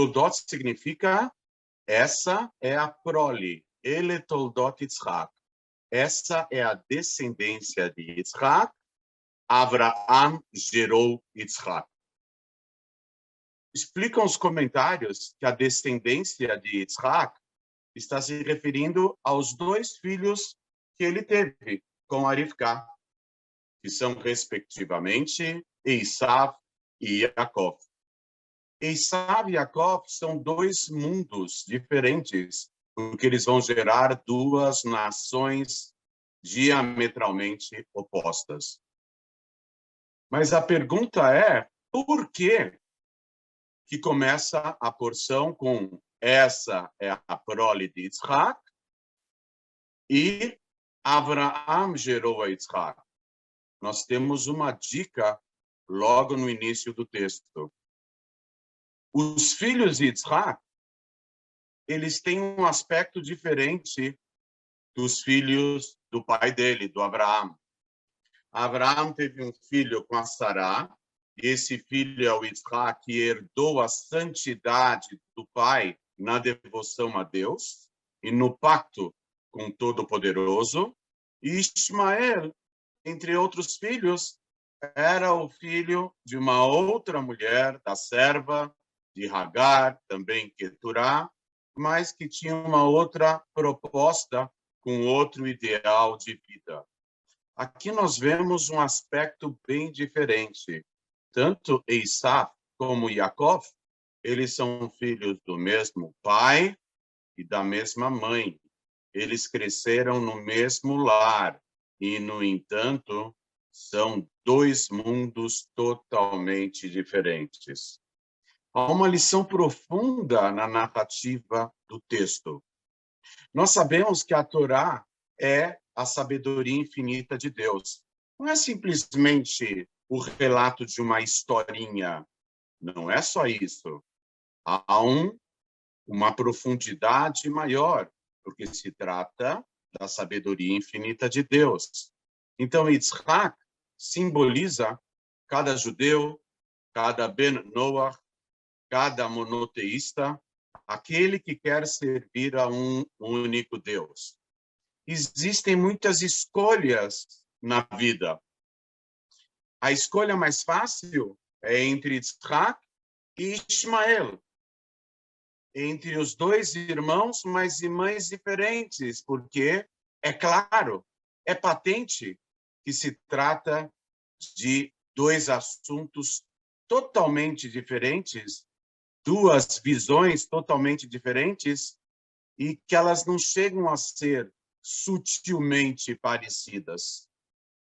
Toldot significa essa é a prole. Ele Toldot Yitzhak. Essa é a descendência de Yitzhak. Avraham gerou Yitzhak. Explicam os comentários que a descendência de Yitzhak está se referindo aos 2 filhos que ele teve com Rivka, que são, respectivamente, Esav e Yaakov. Esav e Yaakov são 2 mundos diferentes, porque eles vão gerar 2 nações diametralmente opostas. Mas a pergunta é, por que começa a porção com essa é a prole de Yitzhak e Avraham gerou a Yitzhak? Nós temos uma dica logo no início do texto. Os filhos de Yitzhak, eles têm um aspecto diferente dos filhos do pai dele, do Avraham. Avraham teve um filho com a Sará, e esse filho é o Yitzhak, que herdou a santidade do pai na devoção a Deus e no pacto com o Todo-Poderoso. E Ismael, entre outros filhos, era o filho de uma outra mulher, da serva de Hagar, também Keturá, mas que tinha uma outra proposta com outro ideal de vida. Aqui nós vemos um aspecto bem diferente. Tanto Esav como Yaakov, eles são filhos do mesmo pai e da mesma mãe. Eles cresceram no mesmo lar e, no entanto, são 2 mundos totalmente diferentes. Há uma lição profunda na narrativa do texto. Nós sabemos que a Torá é a sabedoria infinita de Deus. Não é simplesmente o relato de uma historinha. Não é só isso. Há uma profundidade maior, porque se trata da sabedoria infinita de Deus. Então, Yitzhak simboliza cada judeu, cada Ben Noach, cada monoteísta, aquele que quer servir a um único Deus. Existem muitas escolhas na vida. A escolha mais fácil é entre Yitzhak e Ismael, entre os 2 irmãos, mas de mães diferentes, porque, é claro, é patente que se trata de 2 assuntos totalmente diferentes, 2 visões totalmente diferentes, e que elas não chegam a ser sutilmente parecidas,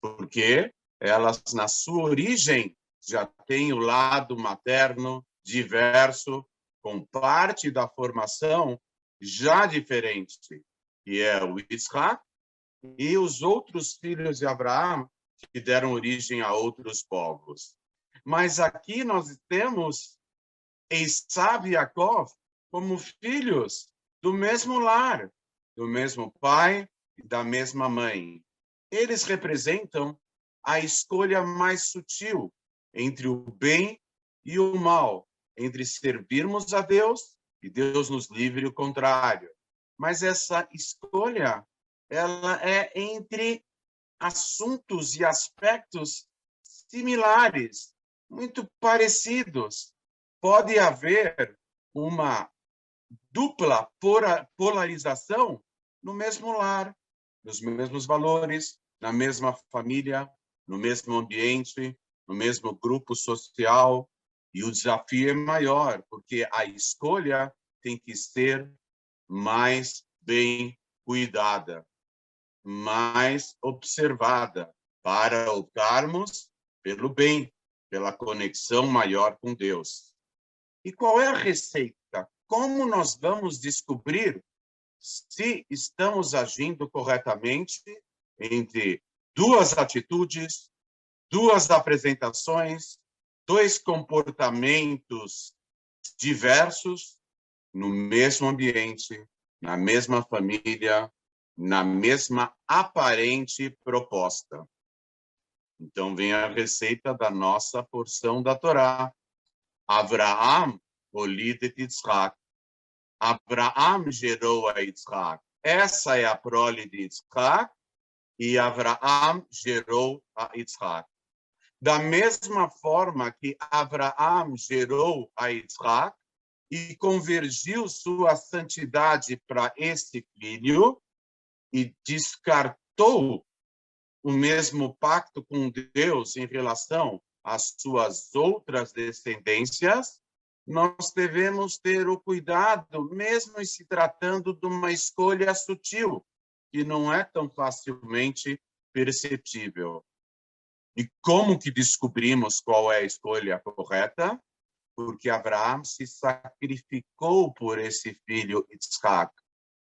porque elas, na sua origem, já têm o lado materno diverso, com parte da formação já diferente, que é o Yitzhak e os outros filhos de Abraão, que deram origem a outros povos. Mas aqui nós temos Esav e Yaakov como filhos do mesmo lar, do mesmo pai e da mesma mãe. Eles representam a escolha mais sutil entre o bem e o mal, entre servirmos a Deus e Deus nos livre o contrário. Mas essa escolha, ela é entre assuntos e aspectos similares, muito parecidos. Pode haver uma dupla polarização no mesmo lar, nos mesmos valores, na mesma família, no mesmo ambiente, no mesmo grupo social. E o desafio é maior, porque a escolha tem que ser mais bem cuidada, mais observada, para optarmos pelo bem, pela conexão maior com Deus. E qual é a receita? Como nós vamos descobrir se estamos agindo corretamente entre 2 atitudes, 2 apresentações, 2 comportamentos diversos no mesmo ambiente, na mesma família, na mesma aparente proposta? Então vem a receita da nossa porção da Torá. Avraham הוליד את יצחק. Abraão gerou a Yitzhak. Essa é a prole de Yitzhak, e Abraão gerou a Yitzhak. Da mesma forma que Abraão gerou a Yitzhak e convergiu sua santidade para esse filho e descartou o mesmo pacto com Deus em relação às suas outras descendências, nós devemos ter o cuidado, mesmo se tratando de uma escolha sutil, que não é tão facilmente perceptível. E como que descobrimos qual é a escolha correta? Porque Abraão se sacrificou por esse filho Yitzhak.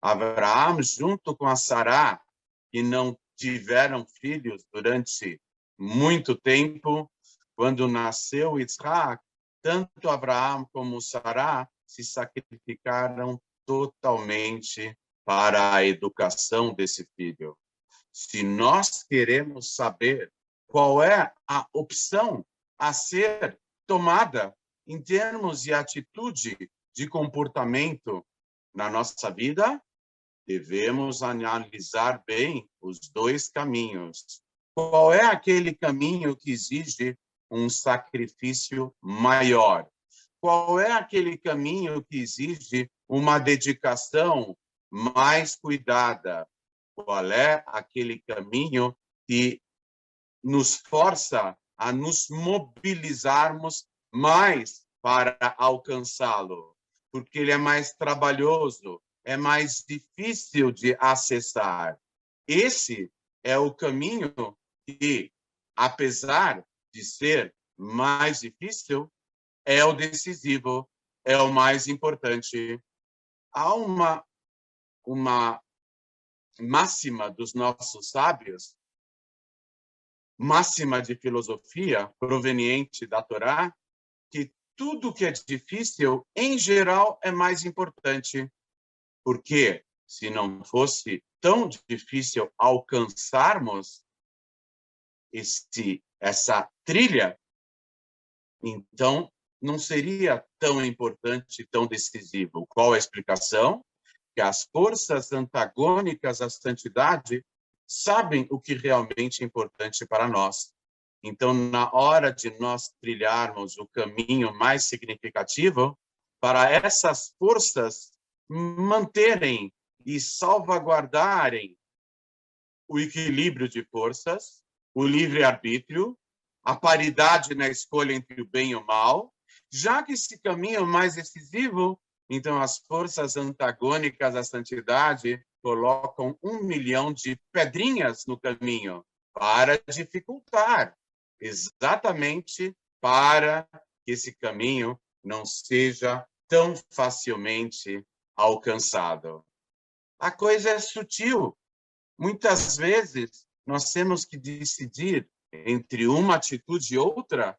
Abraão, junto com a Sará, que não tiveram filhos durante muito tempo, quando nasceu Yitzhak, tanto Abraão como Sará se sacrificaram totalmente para a educação desse filho. Se nós queremos saber qual é a opção a ser tomada em termos de atitude, de comportamento na nossa vida, devemos analisar bem os dois caminhos. Qual é aquele caminho que exige um sacrifício maior? Qual é aquele caminho que exige uma dedicação mais cuidada? Qual é aquele caminho que nos força a nos mobilizarmos mais para alcançá-lo? Porque ele é mais trabalhoso, é mais difícil de acessar. Esse é o caminho que, apesar de ser mais difícil, é o decisivo, é o mais importante. Há uma máxima dos nossos sábios, máxima de filosofia proveniente da Torá, que tudo que é difícil, em geral, é mais importante. Porque se não fosse tão difícil alcançarmos essa trilha, então não seria tão importante, tão decisivo. Qual a explicação? Que as forças antagônicas à santidade sabem o que realmente é importante para nós. Então, na hora de nós trilharmos o caminho mais significativo, para essas forças manterem e salvaguardarem o equilíbrio de forças, o livre-arbítrio, a paridade na escolha entre o bem e o mal, já que esse caminho é mais decisivo, então as forças antagônicas à santidade colocam 1 milhão de pedrinhas no caminho para dificultar, exatamente para que esse caminho não seja tão facilmente alcançado. A coisa é sutil. Muitas vezes, nós temos que decidir entre uma atitude e outra,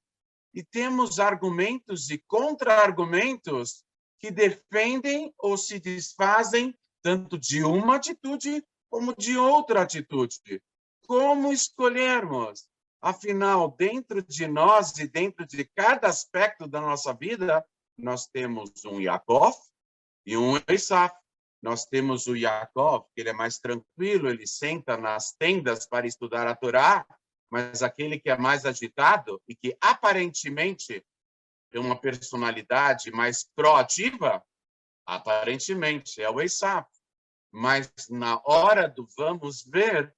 e temos argumentos e contra-argumentos que defendem ou se desfazem tanto de uma atitude como de outra atitude. Como escolhermos? Afinal, dentro de nós e dentro de cada aspecto da nossa vida, nós temos um Yaakov e um Esav. Nós temos o Yaakov, que ele é mais tranquilo, ele senta nas tendas para estudar a Torá, mas aquele que é mais agitado e que aparentemente tem uma personalidade mais proativa, aparentemente é o Esav. Mas na hora do vamos ver,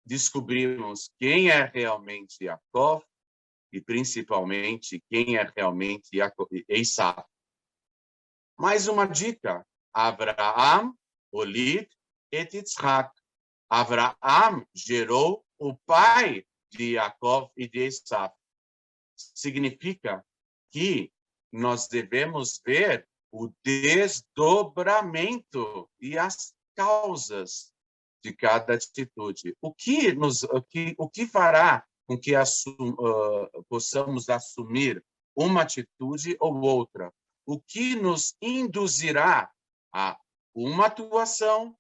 descobrimos quem é realmente Yaakov e principalmente quem é realmente Esav. Mais uma dica: Abraão olid et Yitzhak. Abraão gerou o pai de Yaakov e de Esav. Significa que nós devemos ver o desdobramento e as causas de cada atitude. O que fará com que possamos assumir uma atitude ou outra? O que nos induzirá a uma atuação,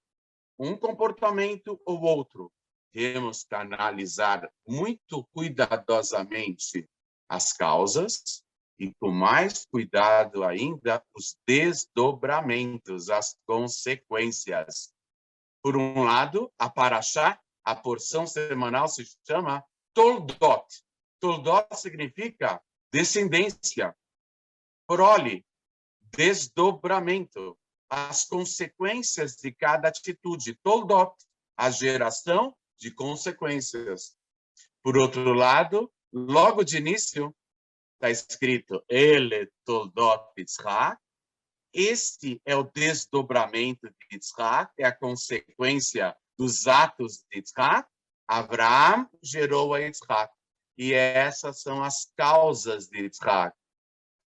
um comportamento ou outro? Temos que analisar muito cuidadosamente as causas e com mais cuidado ainda, os desdobramentos, as consequências. Por um lado, a Parashá, a porção semanal, se chama Toldot. Toldot significa descendência, prole, desdobramento, as consequências de cada atitude. Toldot, a geração de consequências. Por outro lado, logo de início, está escrito Ele Toldot Yitzhak. Este é o desdobramento de Yitzhak, é a consequência dos atos de Yitzhak. Abraão gerou a Yitzhak. E essas são as causas de Yitzhak.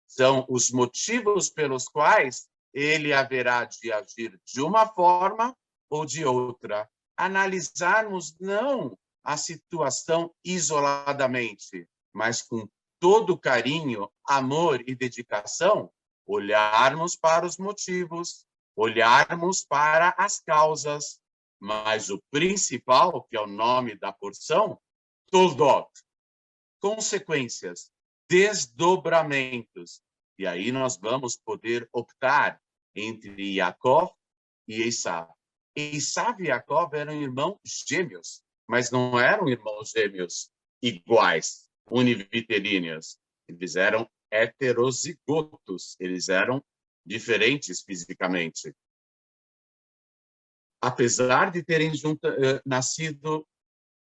São os motivos pelos quais ele haverá de agir de uma forma ou de outra. Analisarmos não a situação isoladamente, mas com todo carinho, amor e dedicação, olharmos para os motivos, olharmos para as causas, mas o principal, que é o nome da porção, Toldot, consequências, desdobramentos. E aí nós vamos poder optar entre Yaakov e Esav. Esav e Yaakov eram irmãos gêmeos, mas não eram irmãos gêmeos iguais, univitelíneos. Eles eram heterozigotos, eles eram diferentes fisicamente. Apesar de terem nascido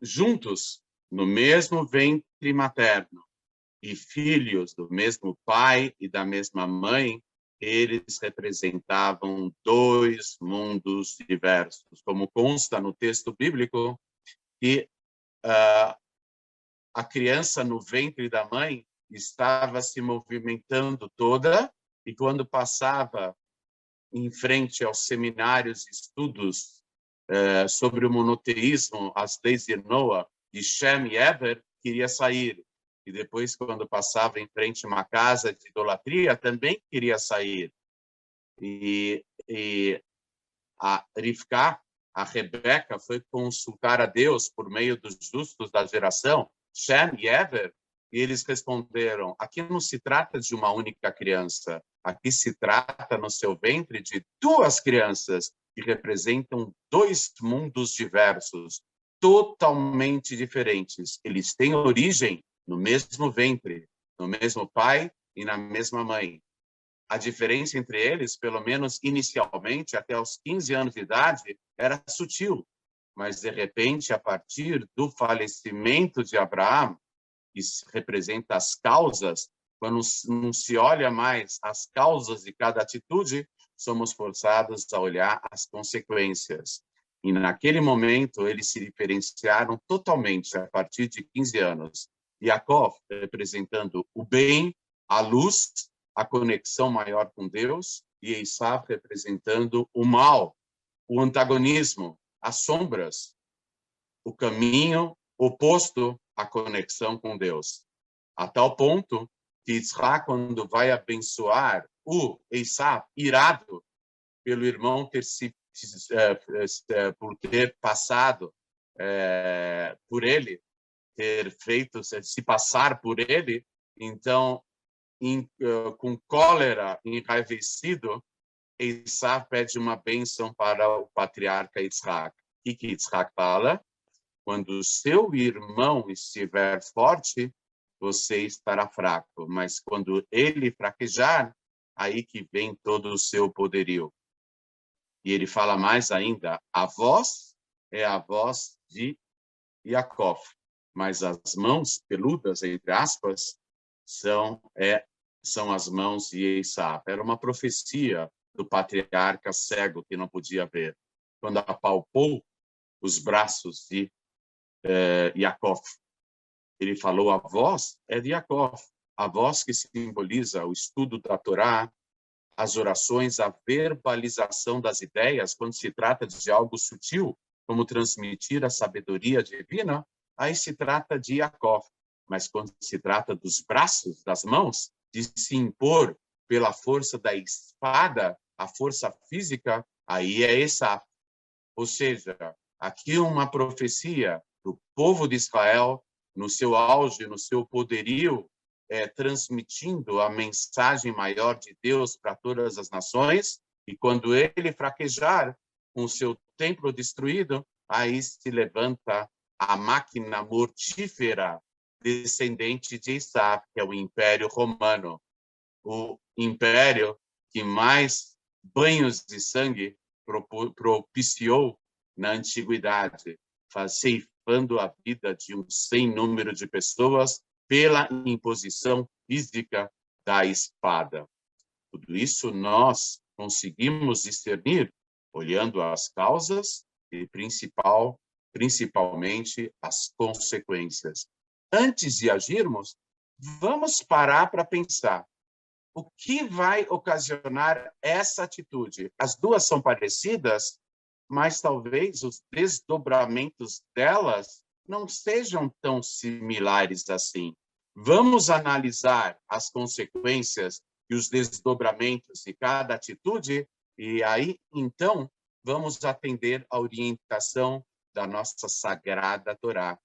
juntos no mesmo ventre materno e filhos do mesmo pai e da mesma mãe, eles representavam dois mundos diversos. Como consta no texto bíblico, que a criança no ventre da mãe estava se movimentando toda, e quando passava em frente aos seminários e estudos sobre o monoteísmo, as leis de Noah, de Shem e Eber, queria sair. E depois, quando passava em frente a uma casa de idolatria, também queria sair. E a Rivka, a Rebeca, foi consultar a Deus por meio dos justos da geração, Shem e Eber, e eles responderam, aqui não se trata de uma única criança, aqui se trata no seu ventre de duas crianças que representam dois mundos diversos, totalmente diferentes. Eles têm origem no mesmo ventre, no mesmo pai e na mesma mãe. A diferença entre eles, pelo menos inicialmente, até os 15 anos de idade, era sutil. Mas, de repente, a partir do falecimento de Abraão, que representa as causas, quando não se olha mais as causas de cada atitude, somos forçados a olhar as consequências. E, naquele momento, eles se diferenciaram totalmente a partir de 15 anos. Yaakov representando o bem, a luz, a conexão maior com Deus, e Esav representando o mal, o antagonismo, as sombras, o caminho oposto à conexão com Deus. A tal ponto que Yitzhak, quando vai abençoar o Esav, irado pelo irmão por ter passado por ele, ter feito se passar por ele, então, com cólera, enraivecido, Esav pede uma bênção para o patriarca Yitzhak. O que Yitzhak fala? Quando o seu irmão estiver forte, você estará fraco. Mas quando ele fraquejar, aí que vem todo o seu poderio. E ele fala mais ainda, a voz é a voz de Yaakov, mas as mãos peludas, entre aspas, são as mãos de Esav. Era uma profecia do patriarca cego que não podia ver. Quando apalpou os braços de Yaakov, ele falou, a voz é de Yaakov, a voz que simboliza o estudo da Torá, as orações, a verbalização das ideias, quando se trata de algo sutil, como transmitir a sabedoria divina, aí se trata de Yaakov. Mas quando se trata dos braços, das mãos, de se impor pela força da espada, a força física, aí é Esav. Ou seja, aqui uma profecia do povo de Israel, no seu auge, no seu poderio transmitindo a mensagem maior de Deus para todas as nações, e quando ele fraquejar, com seu templo destruído, aí se levanta a máquina mortífera descendente de Isaac, que é o Império Romano, o império que mais banhos de sangue propiciou na antiguidade, ceifando a vida de um sem número de pessoas pela imposição física da espada. Tudo isso nós conseguimos discernir olhando as causas e principalmente as consequências. Antes de agirmos, vamos parar para pensar. O que vai ocasionar essa atitude? As duas são parecidas, mas talvez os desdobramentos delas não sejam tão similares assim. Vamos analisar as consequências e os desdobramentos de cada atitude e aí, então, vamos atender à orientação da nossa sagrada Torá,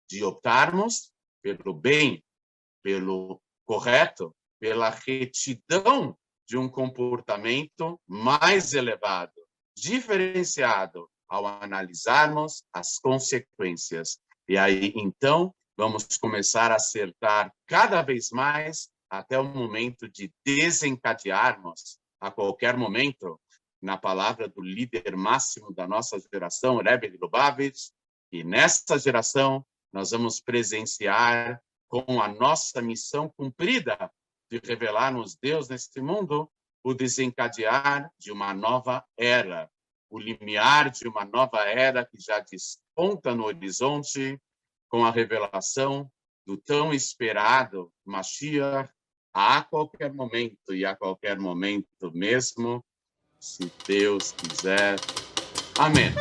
de optarmos pelo bem, pelo correto, pela retidão de um comportamento mais elevado, diferenciado ao analisarmos as consequências. E aí, então, vamos começar a acertar cada vez mais até o momento de desencadearmos, a qualquer momento, na palavra do líder máximo da nossa geração, Rebbe de Lubavitch, e nessa geração nós vamos presenciar com a nossa missão cumprida de revelarmos Deus neste mundo, o desencadear de uma nova era, o limiar de uma nova era que já desponta no horizonte com a revelação do tão esperado Mashiach a qualquer momento e a qualquer momento mesmo, se Deus quiser. Amém.